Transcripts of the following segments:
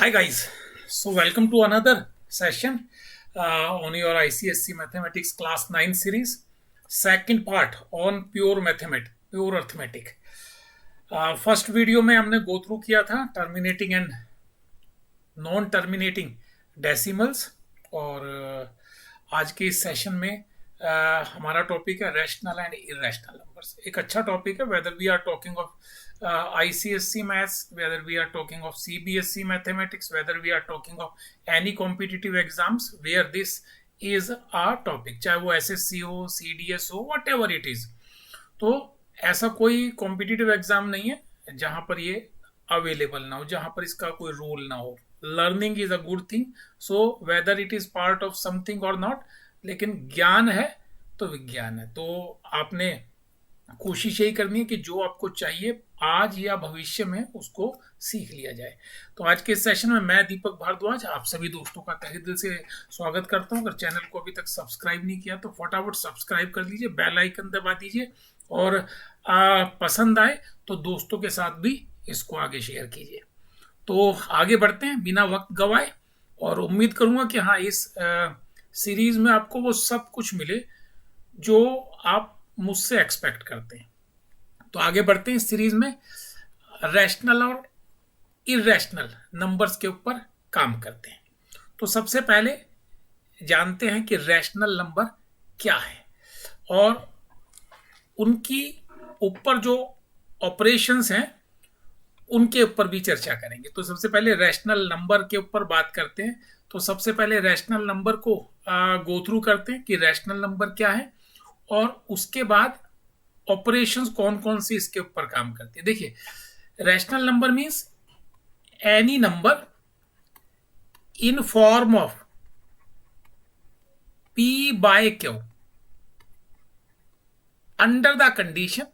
Hi guys, so welcome to another session on your ICSC Mathematics Class 9 series. Second part on pure arithmetic. First video में हमने go through किया था terminating and non terminating decimals और आज के इस session में हमारा टॉपिक है रैशनल एंड इरेशनल नंबर्स. एक अच्छा टॉपिक है whether we are talking of ICSC maths, whether we are talking of CBSC mathematics, whether we are talking of any competitive exams where this is a topic, चाहे वो SSC हो, CDS हो, whatever it is. तो ऐसा कोई competitive exam नहीं है जहां पर ये अवेलेबल ना हो, जहां पर इसका कोई रूल ना हो. Learning is a good thing, so whether it is part of something और नॉट, लेकिन ज्ञान है तो विज्ञान है. तो आपने कोशिश यही करनी है कि जो आपको चाहिए आज या भविष्य में उसको सीख लिया जाए. तो आज के इस सेशन में मैं दीपक भारद्वाज आप सभी दोस्तों का तहे दिल से स्वागत करता हूं. अगर चैनल को अभी तक सब्सक्राइब नहीं किया तो फटाफट सब्सक्राइब कर लीजिए, बेल आइकन दबा दीजिए और पसंद आए तो दोस्तों के साथ भी इसको आगे शेयर कीजिए. तो आगे बढ़ते हैं बिना वक्त गवाए और उम्मीद करूंगा कि हाँ इस सीरीज में आपको वो सब कुछ मिले जो आप मुझसे एक्सपेक्ट करते हैं. तो आगे बढ़ते हैं इस सीरीज में रैशनल और इरेशनल नंबर्स के ऊपर काम करते हैं. तो सबसे पहले जानते हैं कि रैशनल नंबर क्या है और उनकी ऊपर जो ऑपरेशंस हैं उनके ऊपर भी चर्चा करेंगे. तो सबसे पहले रैशनल नंबर के ऊपर बात करते हैं. तो सबसे पहले रैशनल नंबर को गो थ्रू करते हैं कि रैशनल नंबर क्या है और उसके बाद ऑपरेशंस कौन कौन सी इसके ऊपर काम करती है. देखिए, rational number means any number in form of P by Q under the condition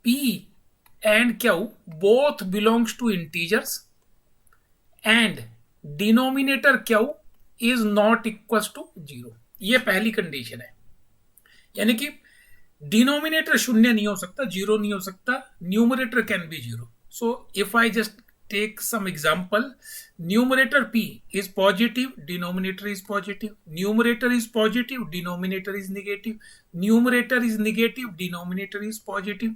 P and Q both belongs to integers and denominator Q is not equals to 0. ये पहली कंडीशन है, यानी कि डिनोमिनेटर शून्य नहीं हो सकता, जीरो नहीं हो सकता, numerator can be zero. So if I just take some example, numerator p is positive, denominator is positive, numerator is positive, denominator is negative, numerator is negative, denominator is positive,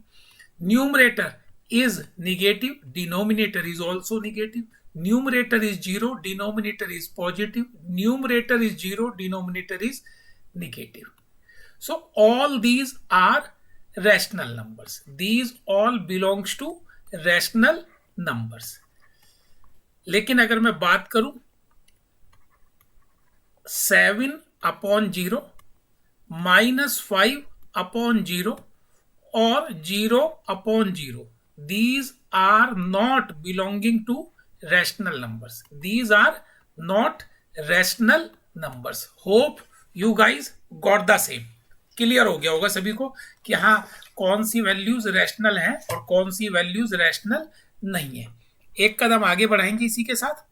numerator is negative, denominator is also negative, numerator is 0, denominator is positive, numerator is 0, denominator is negative. So all these are rational numbers. These all belongs to rational numbers. लेकिन अगर मैं बात करूं 7/0, -5/0 और 0/0, these are not belonging to rational numbers. These are not rational numbers. Hope you guys got the same. Clear हो गया होगा सभी को कि हाँ कौन सी वैल्यूज रैशनल हैं और कौन सी वैल्यूज रैशनल नहीं है. एक कदम आगे बढ़ाएंगे इसी के साथ.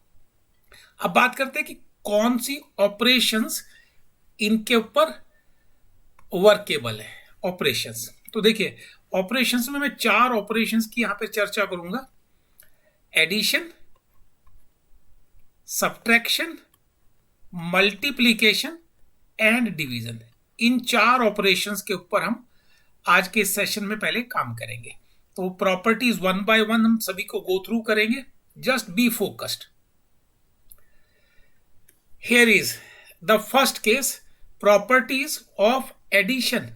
अब बात करते हैं कि कौन सी ऑपरेशंस इनके ऊपर वर्केबल है. ऑपरेशंस, तो देखिए ऑपरेशंस में मैं 4 ऑपरेशंस की यहां पे चर्चा करूंगा. Addition, subtraction, multiplication and division. इन 4 ऑपरेशंस के ऊपर हम आज के सेशन में पहले काम करेंगे. तो प्रॉपर्टीज 1 by 1 हम सभी को गो थ्रू करेंगे. Just be focused. Here is the first case, properties of addition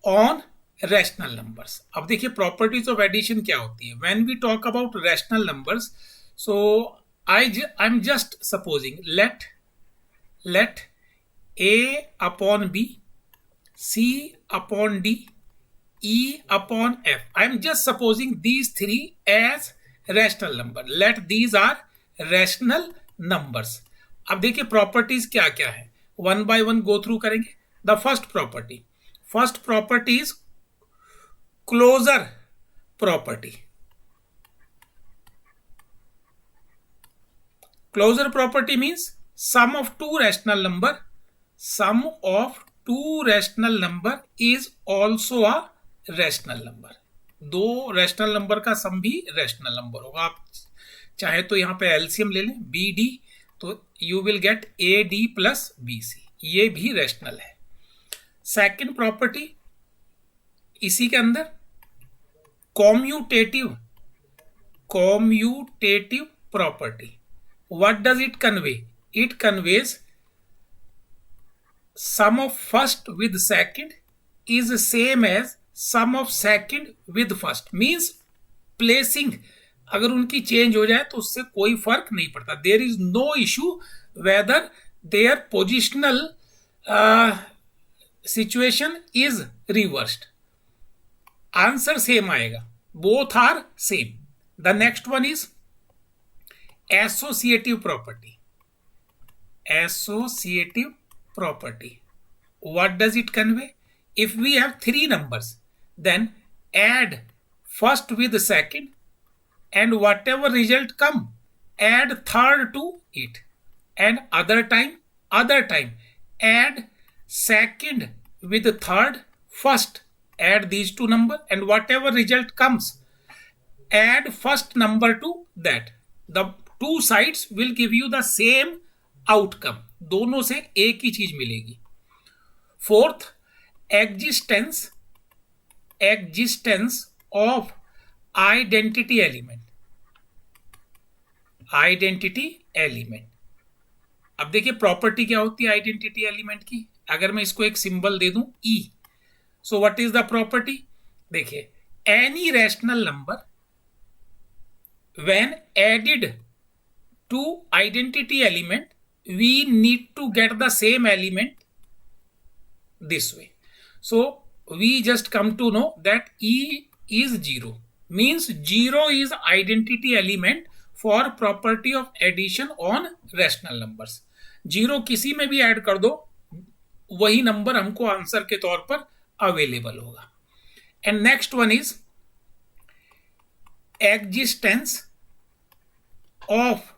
on rational numbers. अब देखिए प्रॉपर्टीज ऑफ एडिशन क्या होती है. When we talk about rational numbers, so I am just supposing let A upon B, C upon D, E upon F. I am just supposing these 3 as rational number. Let these are rational numbers. अब देखिए properties क्या क्या है, 1 by 1 go through करेंगे. The first property is closure property. Closure property means sum of two rational number is also a rational number. 2 rational number का सम भी rational number होगा. आप चाहे तो यहाँ पे एलसीएम ले लें बी डी, तो you will get A D plus B C, ये भी रैशनल है। सेकंड प्रॉपर्टी इसी के अंदर commutative property, what does it convey? It conveys sum of first with second is same as sum of second with first, means placing अगर उनकी change हो जाए तो उससे कोई फर्क नहीं पड़ता। There is no issue whether there positional situation is reversed, answer same आएगा, both are same. The next one is associative property. Associative property, what does it convey? If we have three numbers, then add first with the second, and whatever result come, add third to it, and other time add second with the third, first, add these two number, and whatever result comes, add first number to that. The two sides will give you the same outcome, दोनों से एक ही चीज मिलेगी। Fourth, existence of identity element. अब देखिए property क्या होती है आइडेंटिटी एलिमेंट की, अगर मैं इसको एक सिंबल दे दूं E, so what is the property? देखिए any rational number when added to identity element we need to get the same element this way. So we just come to know that E is 0, means 0 is identity element for property of addition on rational numbers. 0 किसी में भी add कर दो, वही number हमको answer के तौर पर अवेलेबल होगा। And next one is existence of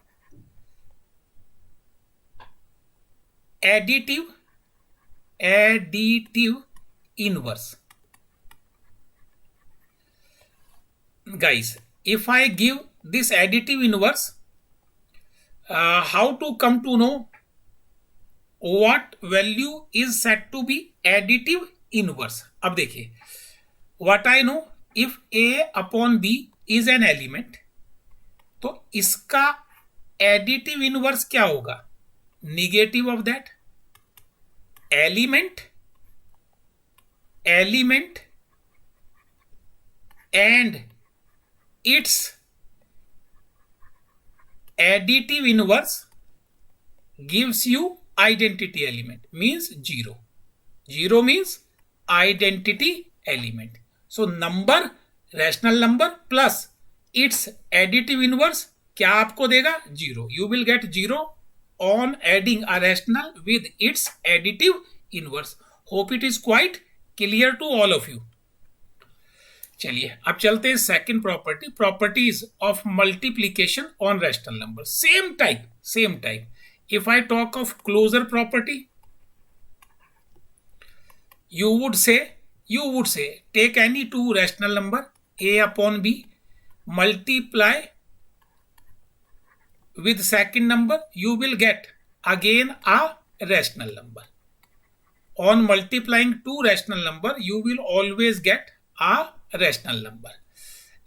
additive inverse. Guys, if I give this additive inverse, how to come to know what value is said to be additive inverse? अब देखिए, what I know, if A upon B is an element, तो इसका additive inverse क्या होगा? Negative of that element and its additive inverse gives you identity element, means 0. 0 means identity element. So number, rational number plus its additive inverse क्या आपको देगा? 0. You will get 0 on adding a rational with its additive inverse. Hope it is quite clear to all of you. चलिए अब चलते हैं second property, properties of multiplication on rational number. Same type if I talk of closure property, you would say take any two rational number A upon B, multiply with second number, you will get again a rational number. On multiplying two rational number, you will always get a rational number,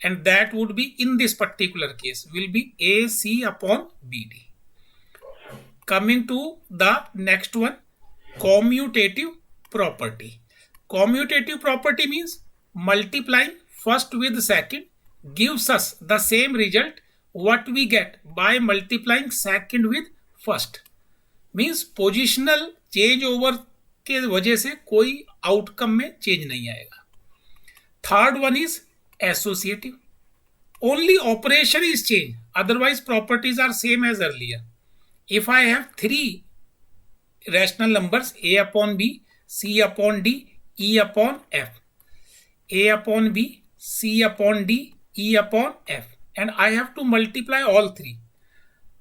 and that would be, in this particular case, will be AC upon BD. Coming to the next one, commutative property. Commutative property means multiplying first with second gives us the same result what we get by multiplying second with first, means positional change over के वजह से कोई outcome में change नहीं आएगा। Third one is associative, only operation is change, otherwise properties are same as earlier. If I have three rational numbers A upon B, C upon D, E upon F, A upon B, C upon D, E upon F, and I have to multiply all three.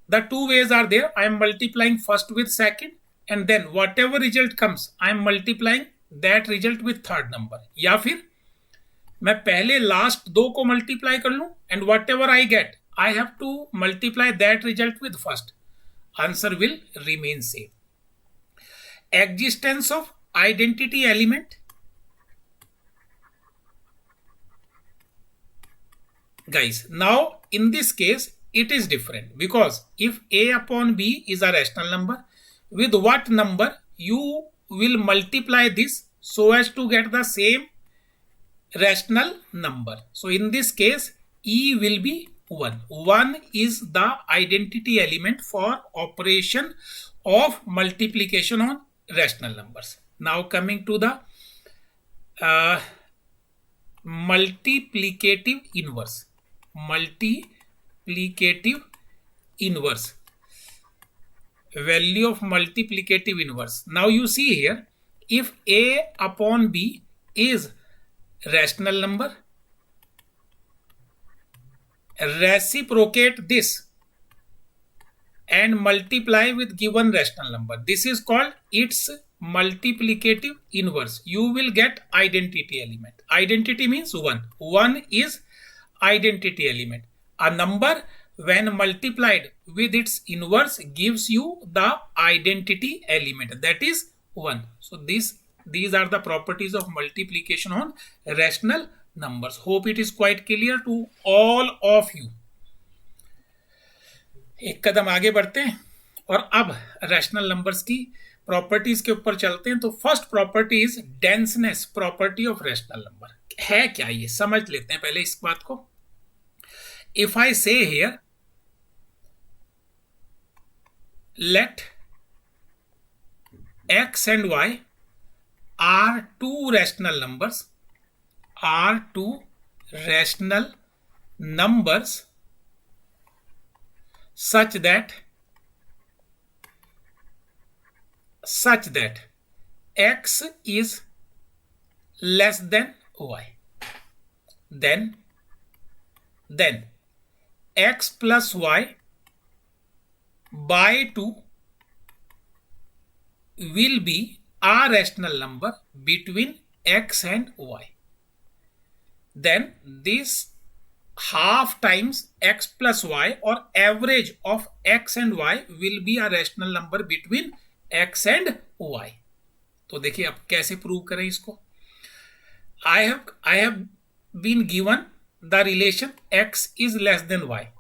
The two ways are there. I am multiplying first with second, and then whatever result comes, I am multiplying that result with third number. या फिर मैं पहले last दो को multiply कर लूं, and whatever I get, I have to multiply that result with first. Answer will remain same. Existence of identity element. Guys, now in this case it is different, because if a upon b is a rational number, with what number you will multiply this so as to get the same rational number. So in this case e will be 1. 1 is the identity element for operation of multiplication on rational numbers. Now coming to the multiplicative inverse. Multiplicative inverse. Value of multiplicative inverse. Now you see here, if a upon b is rational number, reciprocate this and multiply with given rational number. This is called its multiplicative inverse. You will get identity element. Identity means 1. 1 is identity element. A number when multiplied with its inverse gives you the identity element, that is 1. So these are the properties of multiplication on rational numbers. Hope it is quite clear to all of you. एक कदम आगे बढ़ते हैं और अब rational numbers की properties के ऊपर चलते हैं. तो first property is denseness property of rational number. है क्या ये समझ लेते हैं पहले इस बात को. इफ आई से here let x and y are two rational numbers, such that x is less than y, then x plus y by 2 will be a rational number between x and y. Then this half times x plus y or average of x and y will be a rational number between x and y. तो देखिए अब कैसे prove करें इसको. I have been given the relation x is less than y.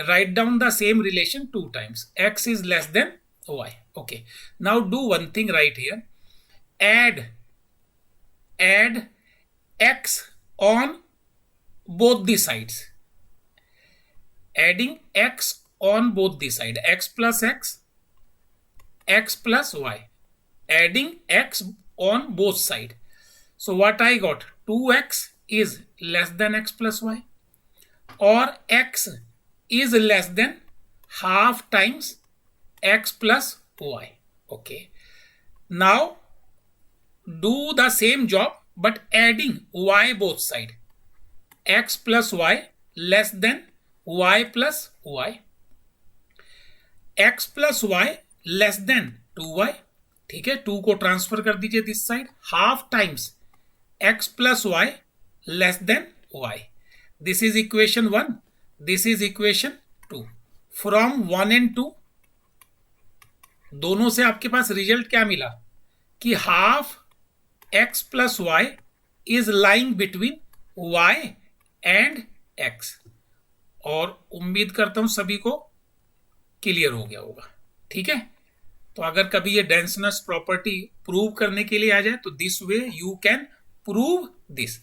Write down the same relation 2 times. X is less than y. Okay. Now do one thing right here. Add x on both the sides. Adding x on both the sides. X plus x, x plus y. Adding x on both sides. So what I got? 2x is less than x plus y, or x is less than half times x plus y. Okay. Now do the same job but adding y both sides. X plus y less than y plus y. X plus y less than 2y. ठीक है, 2 को transfer कर दीजिए this side. Half times x plus y less than y. This is equation 1. This is equation 2. From 1 and 2 दोनों से आपके पास result क्या मिला कि half x plus y is lying between y and x. और उम्मीद करता हूं सभी को क्लियर हो गया होगा. ठीक है, तो अगर कभी ये डेंसनेस प्रॉपर्टी प्रूव करने के लिए आ जाए तो this way you can prove this.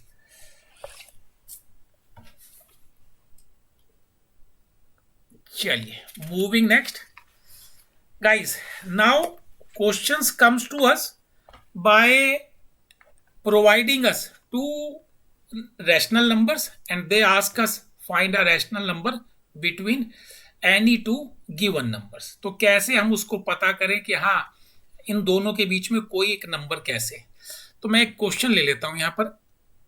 चलिए moving next. Guys, now questions comes to us by providing us two rational numbers and they ask us find a rational number between any two given numbers. तो कैसे हम उसको पता करें कि हाँ इन दोनों के बीच में कोई एक नंबर कैसे. तो मैं एक क्वेश्चन ले लेता हूं यहां पर.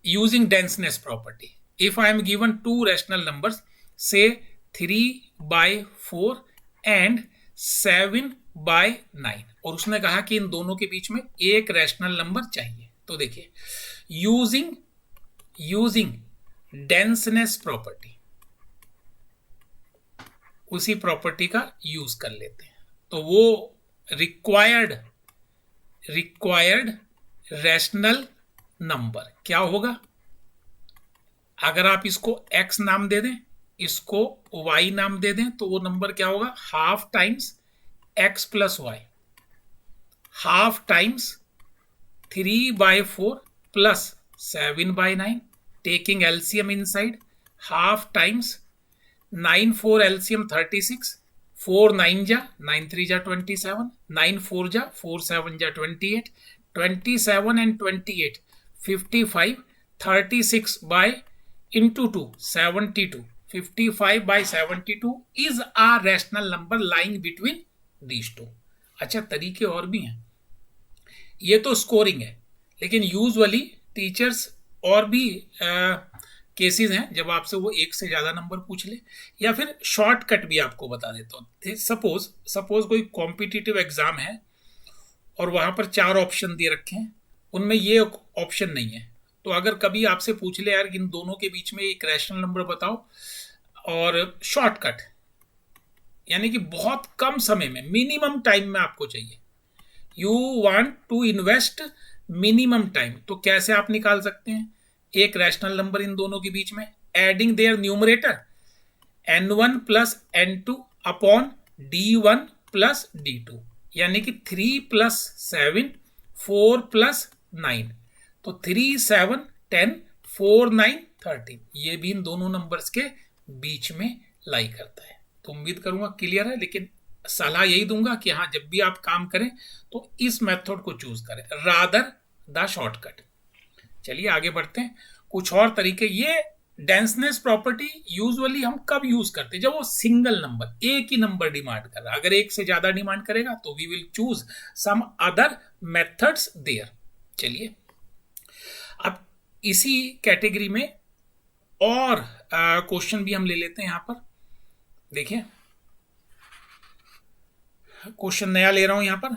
Using denseness property, if I am given two rational numbers से 3/4 एंड 7/9 और उसने कहा कि इन दोनों के बीच में एक रैशनल नंबर चाहिए. तो देखिए यूजिंग डेंसनेस प्रॉपर्टी, उसी प्रॉपर्टी का यूज कर लेते हैं। तो वो रिक्वायर्ड रैशनल नंबर क्या होगा? अगर आप इसको x नाम दे दें, इसको y नाम दे दें, तो वो नंबर क्या होगा? Half times x plus Y, half times 3/4 plus 7/9, taking LCM inside, half times 9 4 LCM 36, 4 9 जा 9 3 जा 27, 9 4 जा 4 7 जा 28, 27 and 28 55, 36 by into 2 72, 55 by 72 is a rational number lying between these two। अच्छा, तरीके और भी हैं, ये तो स्कोरिंग है, लेकिन यूजुअली टीचर्स और भी केसेस हैं जब आपसे वो एक से ज़्यादा नंबर पूछ ले, या फिर शॉर्टकट भी आपको बता देता हूँ। सपोज कोई कॉम्पिटिटिव एग्जाम है और वहाँ पर 4 ऑप्शन दे रखे हैं, उनमें ये ऑप्शन नहीं है, तो अगर कभी आपसे पूछ ले यार इन दोनों के बीच में एक रैशनल नंबर बताओ, और शॉर्टकट यानी कि बहुत कम समय में, मिनिमम टाइम में आपको चाहिए, you want to invest minimum time, तो कैसे आप निकाल सकते हैं एक रैशनल नंबर इन दोनों के बीच में? Adding their numerator n1 plus n2 upon d1 plus d2, यानी कि 3 प्लस 7 4 प्लस 9, तो 3 7 10 4 9 13, ये भी इन दोनों नंबर्स के बीच में लाई करता है। तो उम्मीद करूंगा क्लियर है, लेकिन सलाह यही दूंगा कि हाँ, जब भी आप काम करें तो इस मेथड को चूज करें रादर द शॉर्टकट। चलिए आगे बढ़ते हैं, कुछ और तरीके। ये डेंसनेस प्रॉपर्टी यूजुअली हम कब यूज करते हैं? जब वो सिंगल नंबर, एक ही नंबर डिमांड कर रहा है। अगर एक से ज्यादा डिमांड करेगा तो we will choose some other methods there. चलिए अब इसी कैटेगरी में और क्वेश्चन भी हम ले लेते हैं। यहां पर देखिए, क्वेश्चन नया ले रहा हूं। यहां पर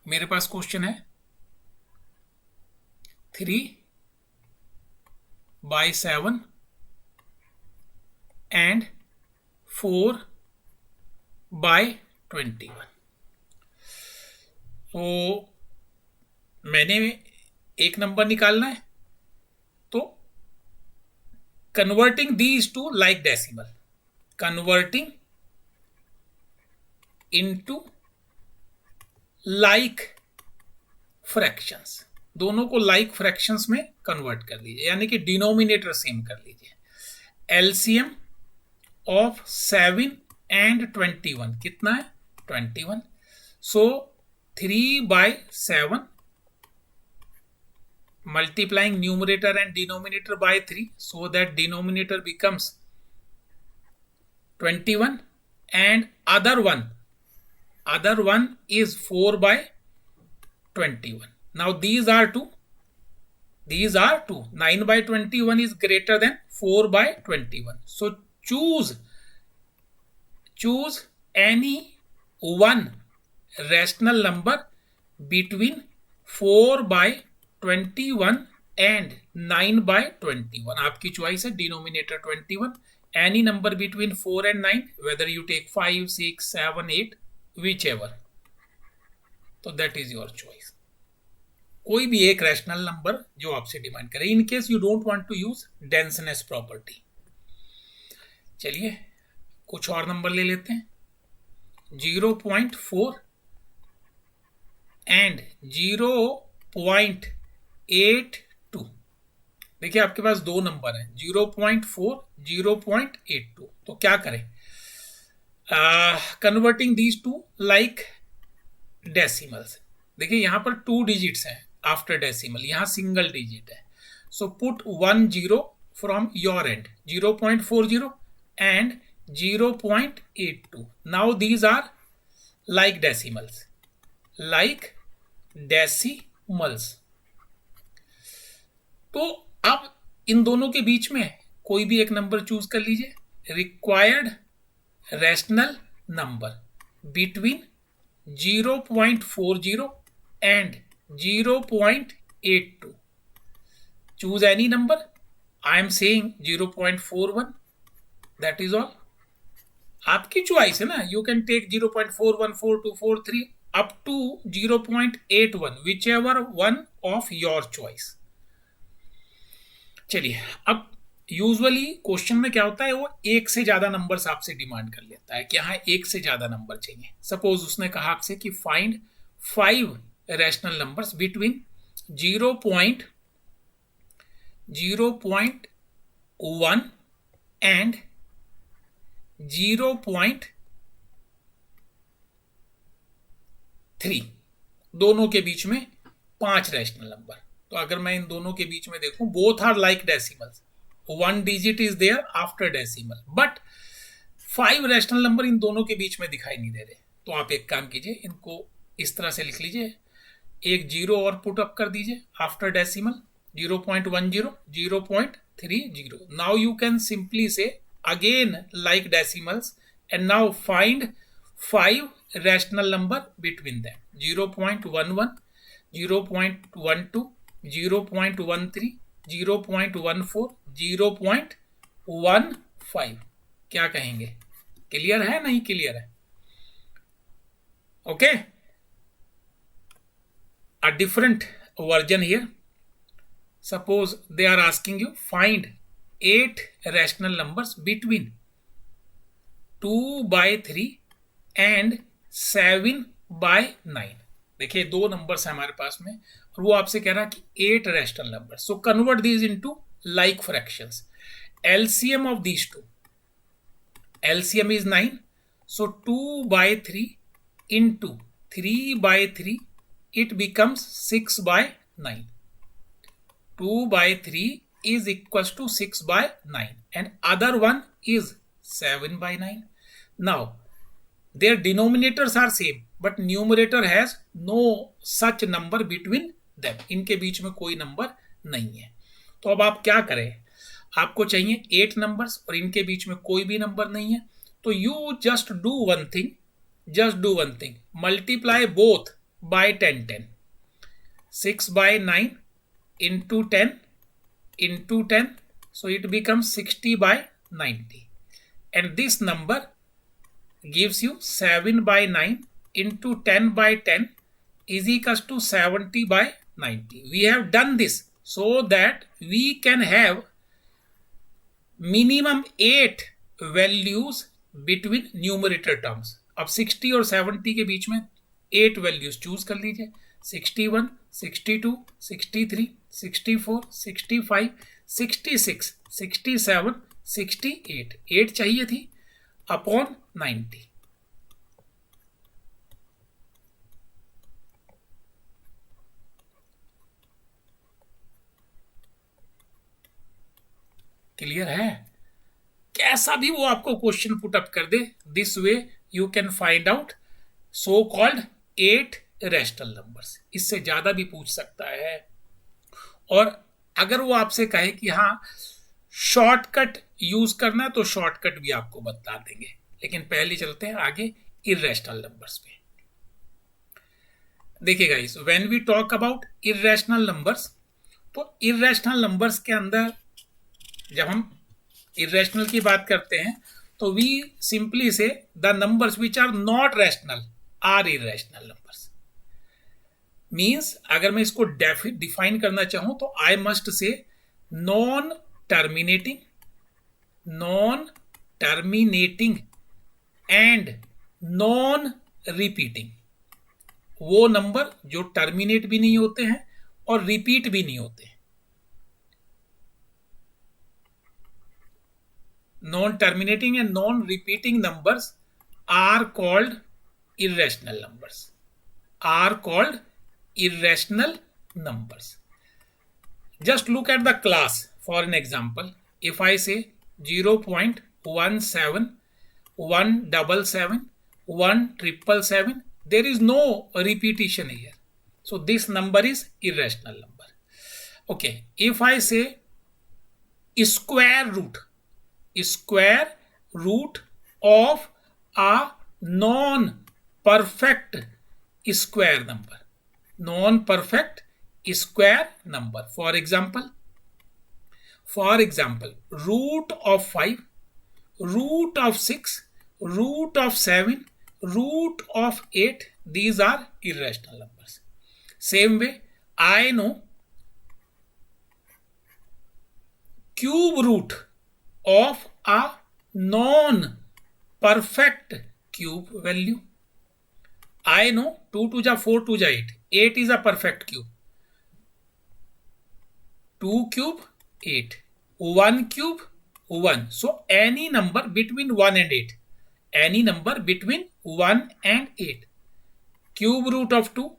मेरे पास क्वेश्चन है 3/7 and 4/21। तो मैंने एक नंबर निकालना है, तो converting these to like decimal, converting into like fractions, दोनों को लाइक फ्रैक्शंस में कन्वर्ट कर लीजिए, यानी कि डिनोमिनेटर सेम कर लीजिए। एलसीएम ऑफ 7 and 21 कितना है? 21। सो 3/7 multiplying numerator and denominator by 3, so that denominator becomes 21 and other one is 4/21। now these are two 9/21 is greater than 4/21, so choose any one rational number between 4/21 and 9/21। आपकी choice है, denominator 21, any number between 4 and 9, whether you take 5 6 7 8 whichever, तो that is your choice. कोई भी एक rational number जो आपसे demand करे, in case you don't want to use denseness property. चलिए कुछ और नंबर ले लेते हैं। 0.4 एंड 0.82। देखिए आपके पास दो नंबर हैं, 0.4 0.82। तो क्या करें? Converting these to like decimals. देखिए यहां पर 2 डिजिट्स हैं आफ्टर डेसिमल, यहां सिंगल डिजिट है, so put 1 0 from your end, 0.40 and 0.82। Now these are like decimals, तो अब इन दोनों के बीच में कोई भी एक नंबर चूज कर लीजिए। Required rational number between 0.40 and 0.82। choose any number। I am saying 0.41, that is all. आपकी चॉइस है ना. You can take 0.414243 up to 0.81, whichever one of your choice. चलिए, अब यूजुअली क्वेश्चन में क्या होता है, वो एक से ज्यादा नंबर्स आपसे डिमांड कर लेता है कि हाँ एक से ज्यादा नंबर चाहिए. सपोज उसने कहा आपसे कि find 5 rational numbers between 0.1 and 0.3, दोनों के बीच में 5 रैशनल नंबर. तो अगर मैं इन दोनों के बीच में देखूं, both are like decimals, 1 digit is there after decimal, but 5 rational number इन दोनों के बीच में दिखाई नहीं दे रहे. तो आप एक काम कीजिए, इनको इस तरह से लिख लीजिए, एक 0 और पुट अप कर दीजिए after decimal, 0.10, 0.30. Now you can simply से again like decimals, and now find 5 rational number between them: 0.11, 0.12, 0.13, 0.14, 0.15. क्या कहेंगे? क्लियर है? नहीं क्लियर है? Okay. A different version here. Suppose they are asking you find 8 rational numbers between 2/3 and 7/9. देखिए, दो numbers है हमारे पास में और वो आपसे कह रहा है कि 8 rational number. So convert these into like fractions. LCM of these two, LCM is 9. So 2/3 into 3/3, it becomes 6/9. 2/3 is equals to 6/9, and other one is 7/9. Now their denominators are same, but numerator has no such number between them. इनके बीच में कोई number नहीं है. तो अब आप क्या करें, आपको चाहिए 8 नंबर्स और इनके बीच में कोई भी नंबर नहीं है. तो you just do one thing, multiply both by 10. 6/9 into 10 into 10, so it becomes 60/90, and this number gives you 7/9 into 10/10 is equals to 70/90. We have done this so that we can have minimum 8 values between numerator terms. अब 60 और 70 के बीच में 8 values choose कर लीजिए. 61, 62, 63, 64, 65, 66, 67, 68. 8 चाहिए थी upon 90. Clear है? कैसा भी वो आपको क्वेश्चन पुट अप कर दे, this way you can find out so called 8 rational numbers. इससे ज्यादा भी पूछ सकता है. और अगर वो आपसे कहे कि हाँ शॉर्टकट यूज करना है, तो शॉर्टकट भी आपको बता देंगे. लेकिन पहले चलते हैं आगे इर्रेशनल नंबर्स पे. देखिए guys, when we talk about irrational numbers, तो इर्रेशनल नंबर्स के अंदर जब हम इर्रेशनल की बात करते हैं तो we simply say the numbers which are not rational are irrational numbers. Means अगर मैं इसको डिफाइन करना चाहूं तो I must say non terminating and non repeating. वो नंबर जो टर्मिनेट भी नहीं होते हैं और रिपीट भी नहीं होते. Non terminating and non repeating numbers are called irrational numbers. Just look at the class for an example. If I say 0.17, 177, 1777, there is no repetition here. So this number is irrational number. Okay, if I say square root of a non-perfect square number. For example, root of 5, root of 6, root of 7, root of 8, these are irrational numbers. Same way, I know cube root of a non-perfect cube value. I know 2 to 4 to 8. 8 is a perfect cube. 2 cube 8. 1 cube 1. So any number between 1 and 8. Any number between 1 and 8. Cube root of 2.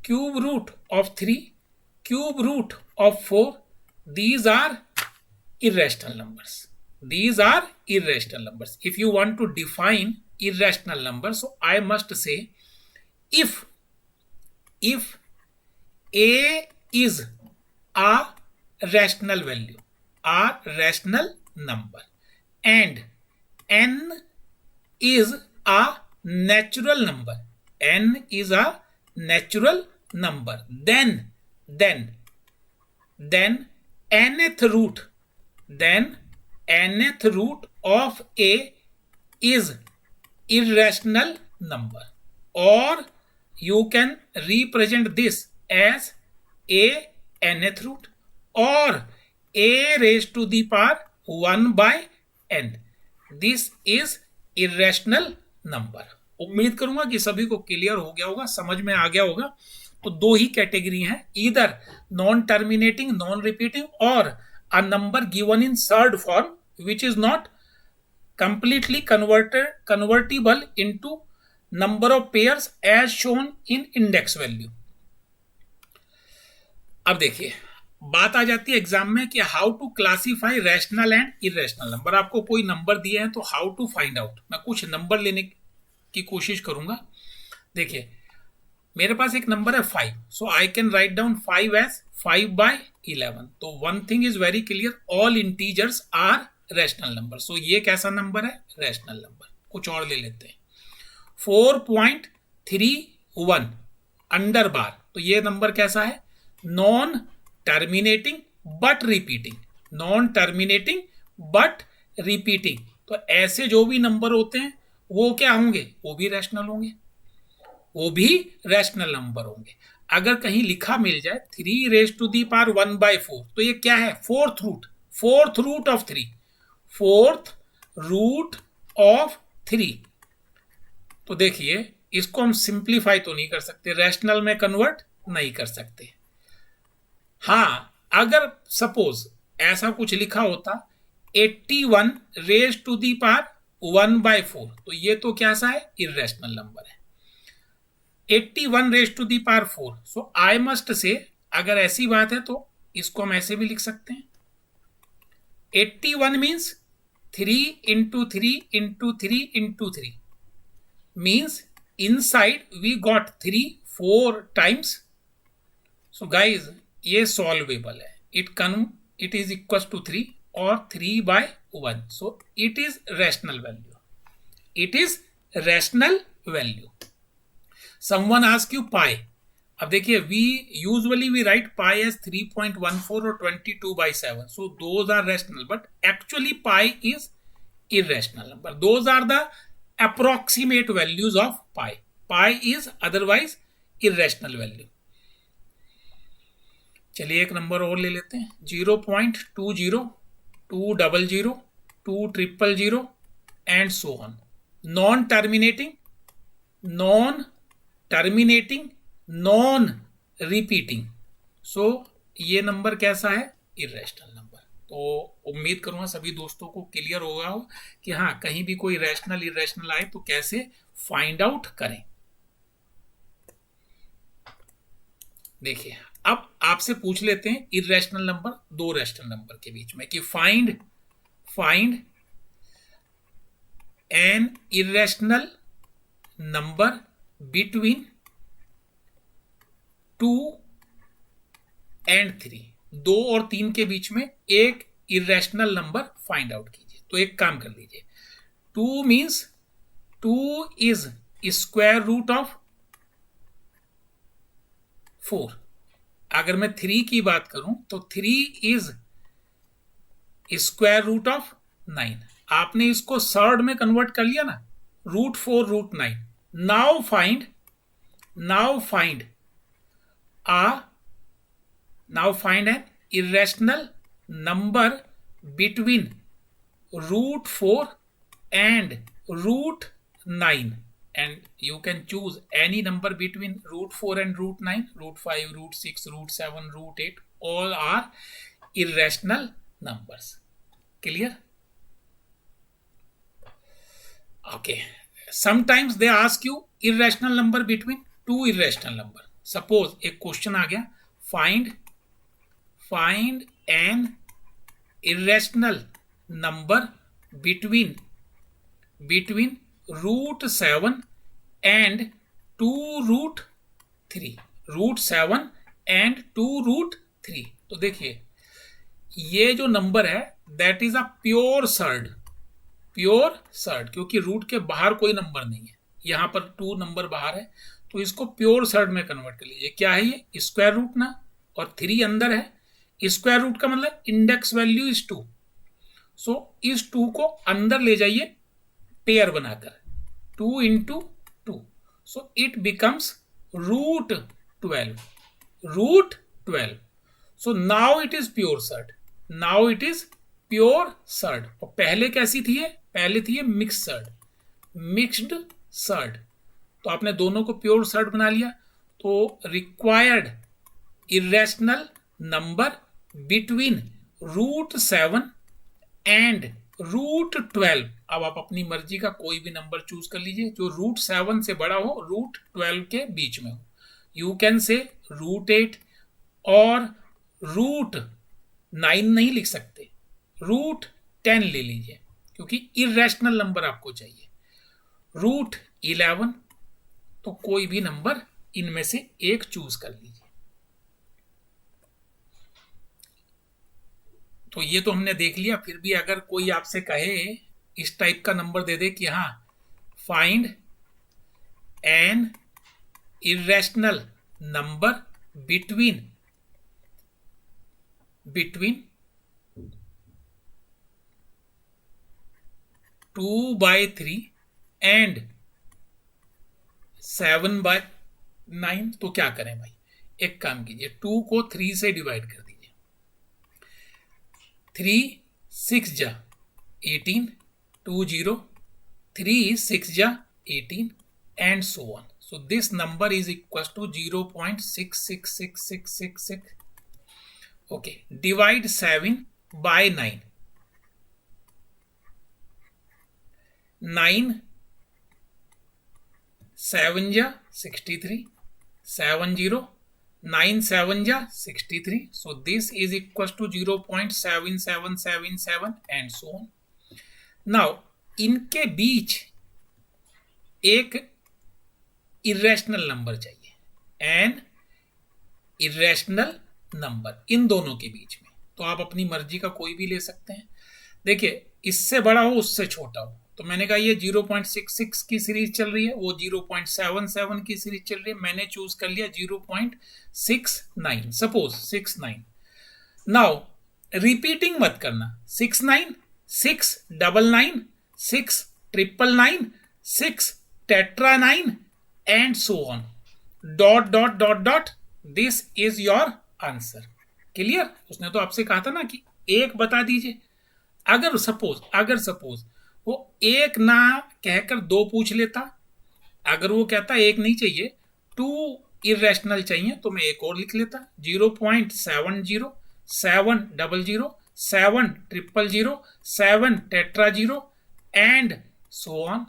Cube root of 3. Cube root of 4. These are irrational numbers. These are irrational numbers. If you want to define irrational numbers, so I must say if A is a rational value, a rational number, and n is a natural number, n is a natural number, then nth root of A is irrational number, or you can represent this as a nth root or a raised to the power 1 by n. This is irrational number. उम्मीद करूंगा कि सभी को clear हो गया होगा, समझ में आ गया होगा. तो दो ही कैटेगरी हैं, either non terminating, non repeating, और a number given in third form which is not completely convertible into number of pairs as shown in index value. अब देखिए बात आ जाती है एग्जाम में कि how to classify rational and irrational number. आपको कोई नंबर दिए हैं तो हाउ टू फाइंड आउट. मैं कुछ नंबर लेने की कोशिश करूंगा. देखिए मेरे पास एक नंबर है 5, so I can write down 5 as 5/11. तो one thing is very clear, all integers are rational number. So ये कैसा नंबर है? Rational number. कुछ और ले लेते हैं. 4.31 अंडर बार. तो ये नंबर कैसा है? Non terminating but repeating. Non terminating but repeating. तो ऐसे जो भी नंबर होते हैं वो क्या होंगे? वो भी रैशनल होंगे, वो भी रैशनल नंबर होंगे. अगर कहीं लिखा मिल जाए 3 raised to the power 1/4, तो ये क्या है? Fourth root of 3. Fourth root of 3. तो देखिए इसको हम सिंप्लीफाई तो नहीं कर सकते, रैशनल में कन्वर्ट नहीं कर सकते. हाँ, अगर सपोज ऐसा कुछ लिखा होता 81 raised to the power 1/4, तो ये तो कैसा है? इरेशनल नंबर है. 81 raised to the power 4. So I must से, अगर ऐसी बात है तो इसको हम ऐसे भी लिख सकते हैं. 81 means 3 into 3 into 3 into 3 means inside we got 3 4 times. So guys ये solvable है. It is equals to 3 or 3/1. So it is rational value. It is rational value. Someone ask you pi. अब देखिए we usually write pi as 3.14 or 22/7. So those are rational, but actually pi is irrational number. Those are the approximate values of pi. Pi is otherwise irrational value. चलिए एक number और ले लेते हैं. 0.20, 200, 200 and so on. Non-terminating, non-repeating. So ये number कैसा है? Irrational number. तो उम्मीद करूंगा सभी दोस्तों को क्लियर होगा हो कि हाँ, कहीं भी कोई रैशनल इरेशनल आए तो कैसे फाइंड आउट करें. देखिए अब आपसे पूछ लेते हैं इरेशनल नंबर दो रैशनल नंबर के बीच में कि find N irrational number between 2 and 3. 2 और 3 के बीच में एक इरेशनल नंबर फाइंड आउट कीजिए. तो एक काम कर लीजिए. 2 means 2 is square root of 4. अगर मैं 3 की बात करूं तो 3 इज स्क्वायर रूट ऑफ 9. आपने इसको सर्ड में कन्वर्ट कर लिया ना, √4 √9. Now find a now find an irrational number between √4 and √9, and you can choose any number between √4 and √9, √5, √6, √7, √8, all are irrational numbers. Clear? Okay. Sometimes they ask you irrational number between two irrational number. Suppose एक question आ गया, find an irrational number between √7 and 2√3. √7 and 2√3. तो देखिए ये जो number है that is a pure surd, क्योंकि root के बाहर कोई नंबर नहीं है, यहां पर 2 नंबर बाहर है, तो इसको प्योर सर्ड में कन्वर्ट कर लीजिए. क्या है ये? स्क्वायर रूट ना, और 3 अंदर है. स्क्वायर रूट का मतलब इंडेक्स वैल्यू इज 2. सो इस 2 को अंदर ले जाइए पेयर बनाकर, 2 into 2. So it becomes √12. So now it is pure surd. और पहले कैसी थी ये? पहले थी ये मिक्स्ड सर्ड. तो आपने दोनों को प्योर सर्ड बना लिया. तो required irrational number between √7 and √12. अब आप अपनी मर्जी का कोई भी नंबर चूज कर लीजिए जो √7 से बड़ा हो, √12 के बीच में हो. यू कैन से √8 और √9 नहीं लिख सकते, √10 ले लीजिए क्योंकि इरेशनल नंबर आपको चाहिए. √11, तो कोई भी नंबर इनमें से एक चूज कर लीजिए. तो ये तो हमने देख लिया. फिर भी अगर कोई आपसे कहे, इस टाइप का नंबर दे दे कि हाँ find N irrational number between 2/3 and 7/9, तो क्या करें भाई? एक काम कीजिए, 2 को 3 से डिवाइड कर दीजिए. 3 6 जा 18, 2 0, 3 6 जा 18, and so on. So this number is equals to 0.666666. Okay, divide 7 by 9. 9 7 जा 63, 7 0, 9 7 जा 63. So this is equals to 0.7777 and so on. Now इनके बीच एक इरेशनल नंबर चाहिए, एन इरेशनल नंबर इन दोनों के बीच में. तो आप अपनी मर्जी का कोई भी ले सकते हैं. देखिए इससे बड़ा हो उससे छोटा हो, तो मैंने कहा ये 0.66 की सीरीज चल रही है, वो 0.77 की सीरीज चल रही है. मैंने चूज कर लिया 0.69, सपोज 69. नाउ रिपीटिंग मत करना. 69, 699, 6,999, 6 tetra 9 and so on. ... This is your answer. Clear? उसने तो आपसे कहा था ना कि एक बता दीजिए. अगर सपोज वो एक ना कहकर 2 पूछ लेता, अगर वो कहता एक नहीं चाहिए 2 इरेशनल चाहिए, तो मैं एक और लिख लेता 0.70, 700, 7,000, 7 टेट्रा 0 एंड सो ऑन.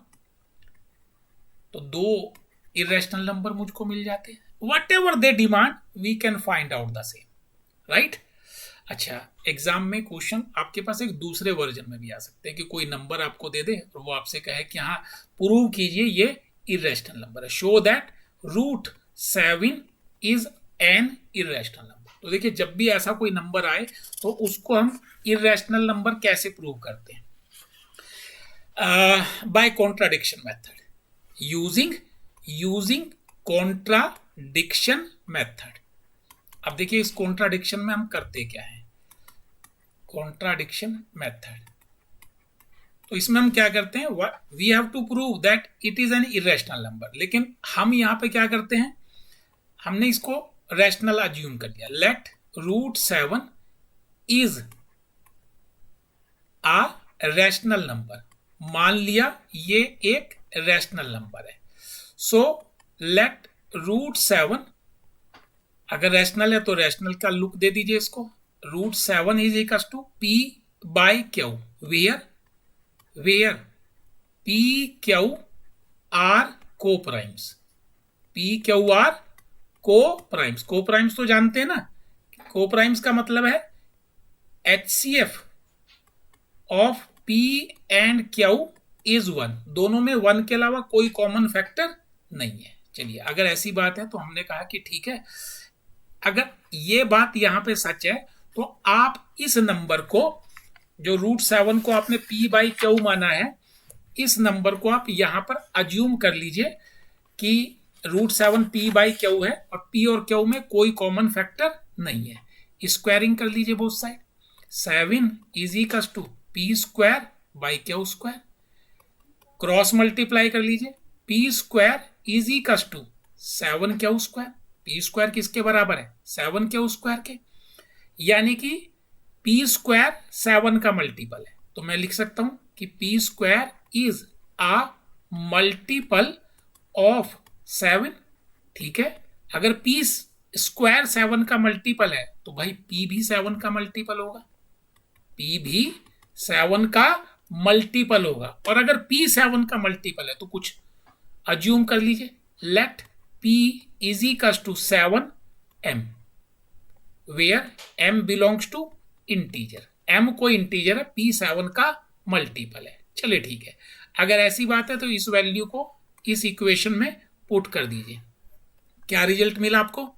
तो 2 इरेशनल नंबर मुझको मिल जाते हैं. Whatever they demand we can find out the same, right? अच्छा, एग्जाम में क्वेश्चन आपके पास एक दूसरे वर्जन में भी आ सकते हैं कि कोई नंबर आपको दे दे और वो आपसे कहे कि हाँ प्रूव कीजिए ये इरेशनल नंबर है, show that √7 is an irrational number. तो देखिए जब भी ऐसा कोई नंबर आए तो उसको हम इरेशनल नंबर कैसे प्रूव करते हैं? By contradiction method. Using contradiction method. अब देखिए इस कॉन्ट्राडिक्शन में हम करते क्या है? Contradiction method. तो इसमें हम क्या करते हैं, we have to prove that it is an irrational number, लेकिन हम यहाँ पे क्या करते हैं, हमने इसको रैशनल अज्यूम कर लिया। Let √7 is a rational number, मान लिया ये एक रैशनल नंबर है। सो लेट √7, अगर रैशनल है तो रैशनल का लुक दे दीजिए इसको। √7 is equal to P by Q, where P Q are coprimes, P Q are coprimes. Coprimes तो जानते हैं ना, को प्राइम्स का मतलब है HCF of P and Q is 1, दोनों में 1 के अलावा कोई कॉमन फैक्टर नहीं है। चलिए, अगर ऐसी बात है तो हमने कहा कि ठीक है, अगर ये बात यहां पे सच है तो आप इस नंबर को, जो √7 को आपने P बाई Q माना है, इस नंबर को आप यहां पर अज्यूम कर लीजिए कि √7 P बाई Q है और P और Q में कोई कॉमन फैक्टर नहीं है। स्क्वायरिंग कर लीजिए both side. 7 is equal to P² by Q², cross multiply कर लीजिए। P² is equal to 7Q², P² किसके बराबर है, 7Q² के, यानी कि P² 7 का मल्टीपल है। तो मैं लिख सकता हूं कि P² is a multiple of 7। ठीक है, अगर P² 7 का मल्टीपल है तो भाई P भी 7 का मल्टीपल होगा, P भी 7 का मल्टीपल होगा। और अगर P 7 का मल्टीपल है तो कुछ अज्यूम कर लीजिए। Let P is equal to 7M, where M belongs to integer, M कोई इंटीजर है, P 7 का मल्टीपल है। चलिए ठीक है, अगर ऐसी बात है तो इस वैल्यू को इस इक्वेशन में पुट कर दीजिए। क्या रिजल्ट मिला आपको,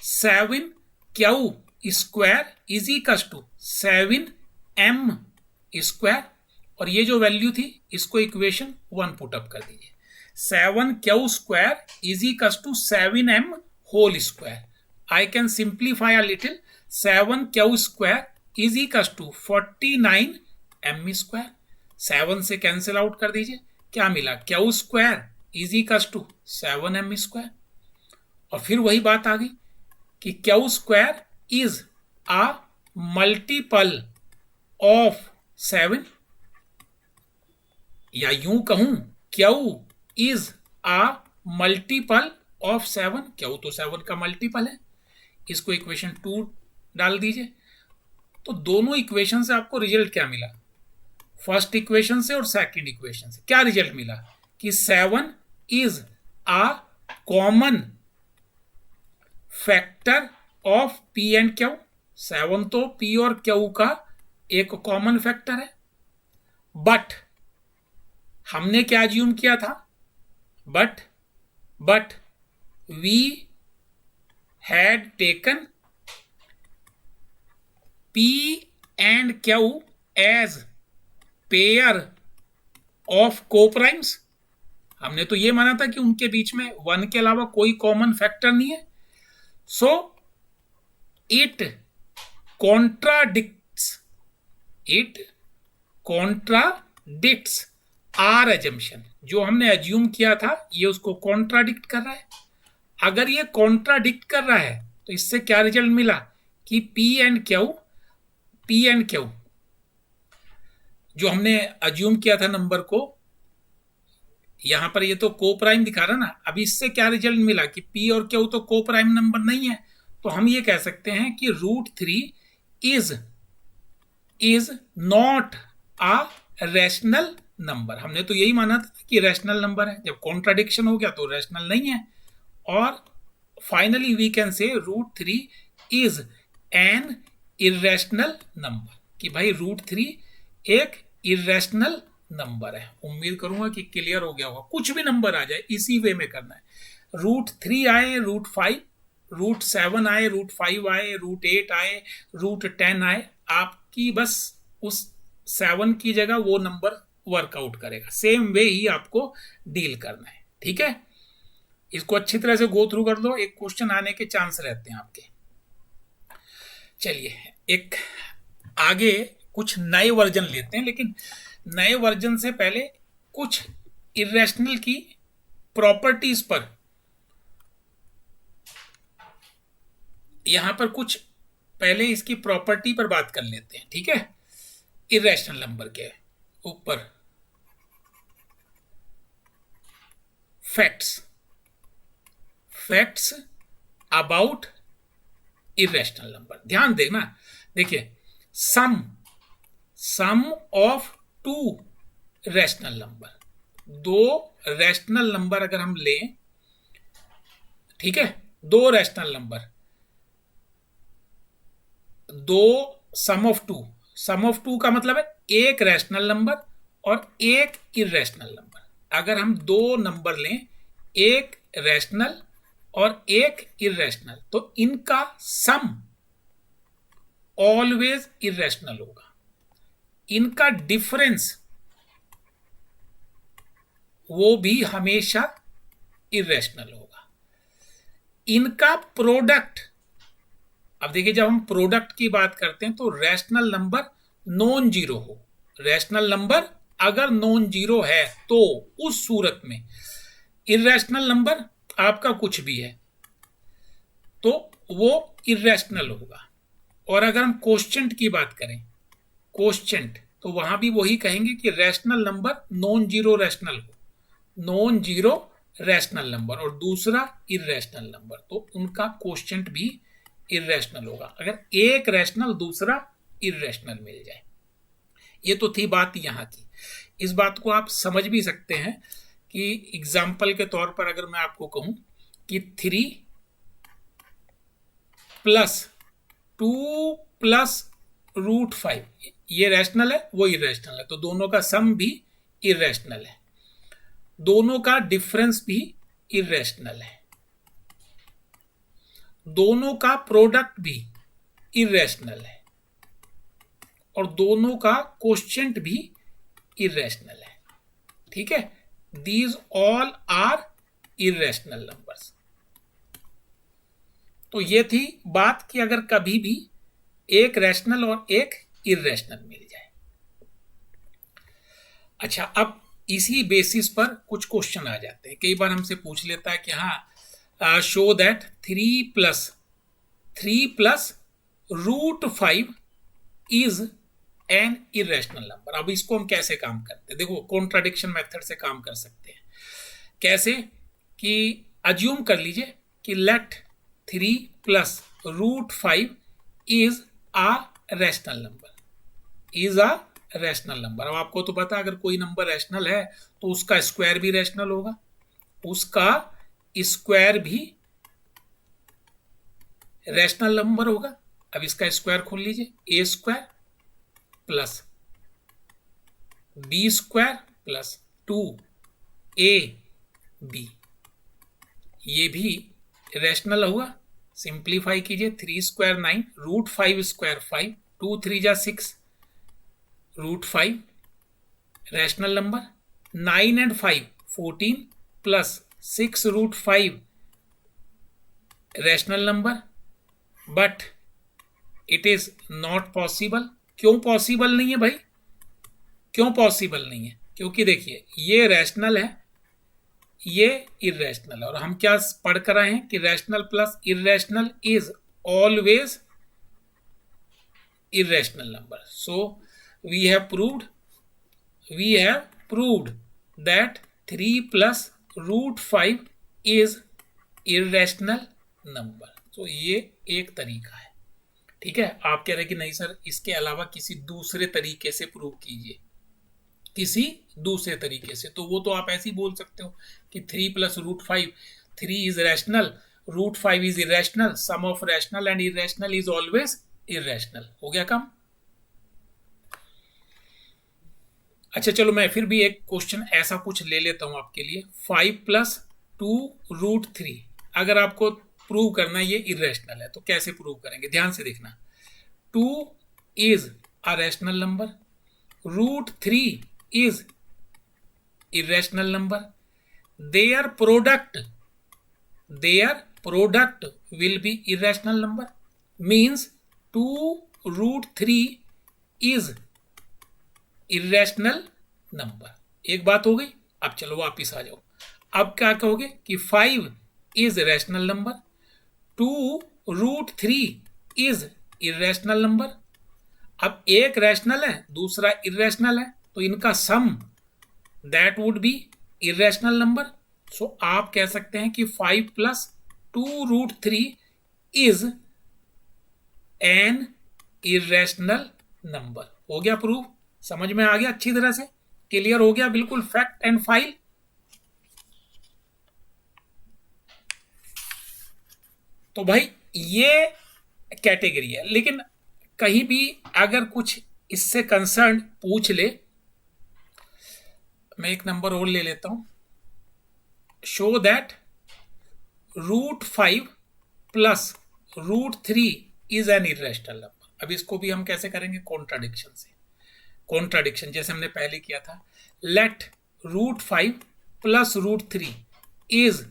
7Q² is equal to 7M², और ये जो वैल्यू थी इसको इक्वेशन 1 पुटअप कर दीजिए। 7Q² is equal to 7M²। I can simplify a little, 7Q² is equal to 49M²। 7 से कैंसिल आउट कर दीजिए, क्या मिला, Q² is equal to 7M²। और फिर वही बात आ गई कि Q² is a multiple of 7, या यूं कहूं Q is a multiple of 7, Q तो 7 का मल्टीपल है। इसको इक्वेशन 2 डाल दीजिए, तो दोनों इक्वेशन से आपको रिजल्ट क्या मिला, फर्स्ट इक्वेशन से और सेकंड इक्वेशन से क्या रिजल्ट मिला कि 7 is a common factor of P and Q। 7 तो P और Q का एक कॉमन फैक्टर है, बट हमने क्या अज्यूम किया था, but we had taken P and Q as pair of coprimes. हमने तो ये माना था कि उनके बीच में 1 के अलावा कोई कॉमन फैक्टर नहीं है। So it contradicts our assumption, जो हमने एज्यूम किया था ये उसको कॉन्ट्राडिक्ट कर रहा है। अगर ये कॉन्ट्राडिक्ट कर रहा है तो इससे क्या रिजल्ट मिला कि P एंड Q जो हमने अज्यूम किया था नंबर को, यहां पर ये तो को प्राइम दिखा रहा ना, अभी इससे क्या रिजल्ट मिला कि P और Q तो को प्राइम नंबर नहीं है, तो हम ये कह सकते हैं कि √3 is not a rational number. हमने तो यही माना था कि रैशनल नंबर है, जब कॉन्ट्राडिक्शन हो गया तो रैशनल नहीं है। और finally we can say √3 is an irrational number, कि भाई √3 एक इरेशनल नंबर है। उम्मीद करूंगा कि क्लियर हो गया होगा, कुछ भी नंबर आ जाए इसी वे में करना है। √3 आए, √5, √7 आए, √5 आए, √8 आए, √10 आए, आपकी बस उस 7 की जगह वो नंबर वर्कआउट करेगा। सेम वे ही आपको डील करना है, ठीक है। इसको अच्छी तरह से गो थ्रू कर दो, एक क्वेश्चन आने के चांस रहते हैं आपके। चलिए एक आगे कुछ नए वर्जन लेते हैं, लेकिन नए वर्जन से पहले कुछ इरेशनल की प्रॉपर्टीज पर, यहां पर कुछ पहले इसकी प्रॉपर्टी पर बात कर लेते हैं, ठीक है। इरेशनल नंबर के ऊपर फैक्ट्स अबाउट इरेशनल नंबर। ध्यान देना, देखिए सम ऑफ टू रैशनल नंबर, दो रैशनल नंबर अगर हम लें, ठीक है, दो रैशनल नंबर, दो सम ऑफ टू का मतलब है एक रैशनल नंबर और एक इरेशनल नंबर। अगर हम दो नंबर लें, एक रैशनल और एक इरेशनल, तो इनका सम ऑलवेज इरेशनल होगा, इनका डिफरेंस वो भी हमेशा इरेशनल होगा, इनका प्रोडक्ट, अब देखिए जब हम प्रोडक्ट की बात करते हैं तो रैशनल नंबर नॉन जीरो हो, रैशनल नंबर अगर नॉन जीरो है तो उस सूरत में, इरेशनल नंबर आपका कुछ भी है तो वो इरेशनल होगा। और अगर हम कोश्चेंट की बात करें, कोश्चेंट, तो वहां भी वही कहेंगे कि rational number non zero rational हो, नॉन जीरो रैशनल नंबर और दूसरा इरेशनल नंबर, तो उनका कोश्चेंट भी इरेशनल होगा अगर एक रैशनल दूसरा इरेशनल मिल जाए। ये तो थी बात यहां की। इस बात को आप समझ भी सकते हैं कि एग्जाम्पल के तौर पर अगर मैं आपको कहूं कि 3 + 2 + √5 ये रैशनल है, वो इरेशनल है, तो दोनों का सम भी इरेशनल है, दोनों का डिफरेंस भी इरेशनल है, दोनों का प्रोडक्ट भी इरेशनल है और दोनों का कोश्चेंट भी इरेशनल है, ठीक है। These all are irrational numbers. तो ये थी बात कि अगर कभी भी एक रैशनल और एक इरेशनल मिल जाए। अच्छा, अब इसी बेसिस पर कुछ क्वेश्चन आ जाते हैं। कई बार हमसे पूछ लेता है कि हाँ, show that 3 + √5 is an irrational number. अब इसको हम कैसे काम करते हैं, देखो कॉन्ट्राडिक्शन मेथड से काम कर सकते हैं। कैसे कि अज्यूम कर लीजिए कि let 3 + √5 is a rational number, is a rational number. अब आपको तो पता है अगर कोई नंबर रैशनल है तो उसका स्क्वायर भी रैशनल होगा, उसका स्क्वायर भी रैशनल नंबर होगा। अब इसका स्क्वायर खोल लीजिए, a² + b² + 2ab, ये भी रैशनल होगा। सिंप्लीफाई कीजिए, 3² 9, √5² 5, 2 3 जा 6, √5 rational number. 9 and 5 14 + 6 √5 rational number, but it is not possible. क्यों पॉसिबल नहीं है भाई, क्यों पॉसिबल नहीं है? क्योंकि देखिए ये रैशनल है, ये इरेशनल है, और हम क्या पढ़ कर आए हैं कि rational plus irrational is always irrational number. So we have proved that 3 + √5 is irrational number. So ये एक तरीका है, ठीक है। आप कह रहे कि नहीं सर इसके अलावा किसी दूसरे तरीके से प्रूव कीजिए, किसी दूसरे तरीके से, तो वो तो आप ऐसे ही बोल सकते हो कि 3 + √5, 3 is rational, √5 is irrational, sum of rational and irrational is always irrational। हो गया काम। अच्छा चलो मैं फिर भी एक क्वेश्चन ऐसा कुछ ले लेता हूं आपके लिए। 5 + 2 √3 अगर आपको प्रूव करना है ये इरेशनल है तो कैसे प्रूव करेंगे, ध्यान से देखना। 2 is a rational number, √3 is irrational number, their product will be irrational number, means 2 √3 is irrational number. एक बात हो गई। अब चलो वापिस आ जाओ। अब क्या कहोगे कि 5 is rational number, 2√3 is irrational number. अब एक रैशनल है दूसरा इरेशनल है, तो इनका sum that would be irrational number. So आप कह सकते हैं कि 5 plus 2√3 is an irrational number. हो गया प्रूफ? समझ में आ गया अच्छी तरह से? क्लियर हो गया बिल्कुल फैक्ट एंड फाइल? तो भाई ये कैटेगरी है, लेकिन कहीं भी अगर कुछ इससे कंसर्न पूछ ले, मैं एक नंबर और ले लेता हूं। Show that √5 plus √3 is an irrational number. अब इसको भी हम कैसे करेंगे? कॉन्ट्राडिक्शन से। कॉन्ट्राडिक्शन जैसे हमने पहले किया था। Let √5 plus √3 is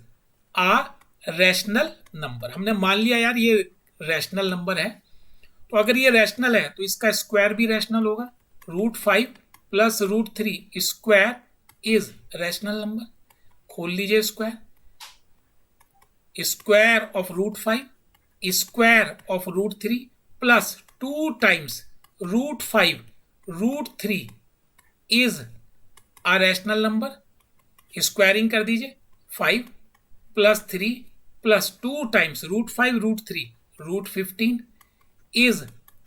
a rational number. हमने मान लिया यार ये रैशनल नंबर है, तो अगर ये रैशनल है तो इसका स्क्वायर भी रैशनल होगा। √5 plus √3 square is rational number. खोल लीजिए square. Square of √5 square of √3 plus 2 times √5 √3 is a rational number. Squaring कर दीजिए। 5 plus 3 plus 2 times √5 √3 √15 is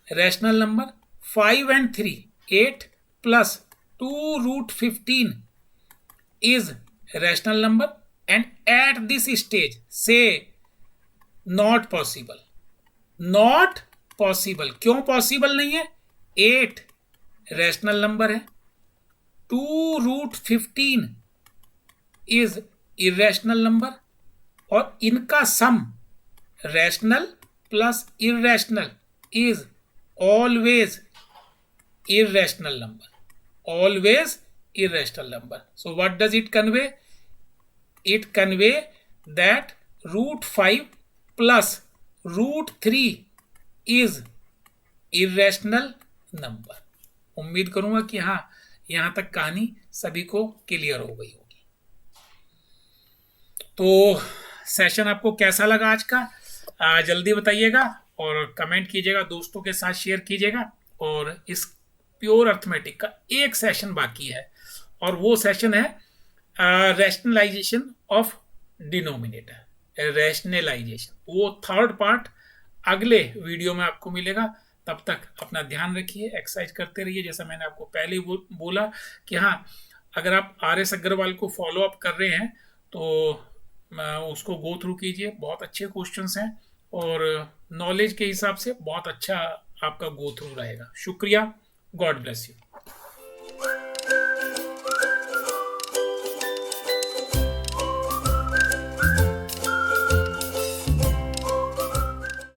rational number. 5 and 3 8 plus 2√15 is rational number, and at this stage say not possible। not possible क्यों possible नहीं है? 8 rational number है, 2√15 is irrational number, और इनका sum rational plus irrational is always irrational number, always irrational number. So what does it convey? It convey that √5 plus √3 is irrational number। उम्मीद करूंगा कि हाँ यहां तक कहानी सभी को क्लियर हो गई होगी। तो सेशन आपको कैसा लगा आज का? जल्दी बताइएगा और कमेंट कीजिएगा, दोस्तों के साथ शेयर कीजिएगा। और इस प्योर अर्थमेटिक का एक सेशन बाकी है, और वो सेशन है रैशनलाइजेशन ऑफ डिनोमिनेटर। रैशनलाइजेशन वो थर्ड पार्ट अगले वीडियो में आपको मिलेगा। तब तक अपना ध्यान रखिए, एक्सरसाइज करते रहिए। जैसा मैंने आपको पहले बोला कि हाँ, अगर आप RS अग्रवाल को फॉलो अप कर रहे हैं तो उसको गो थ्रू कीजिए। बहुत अच्छे क्वेश्चंस हैं और नॉलेज के हिसाब से बहुत अच्छा आपका गो थ्रू रहेगा। शुक्रिया। God bless you.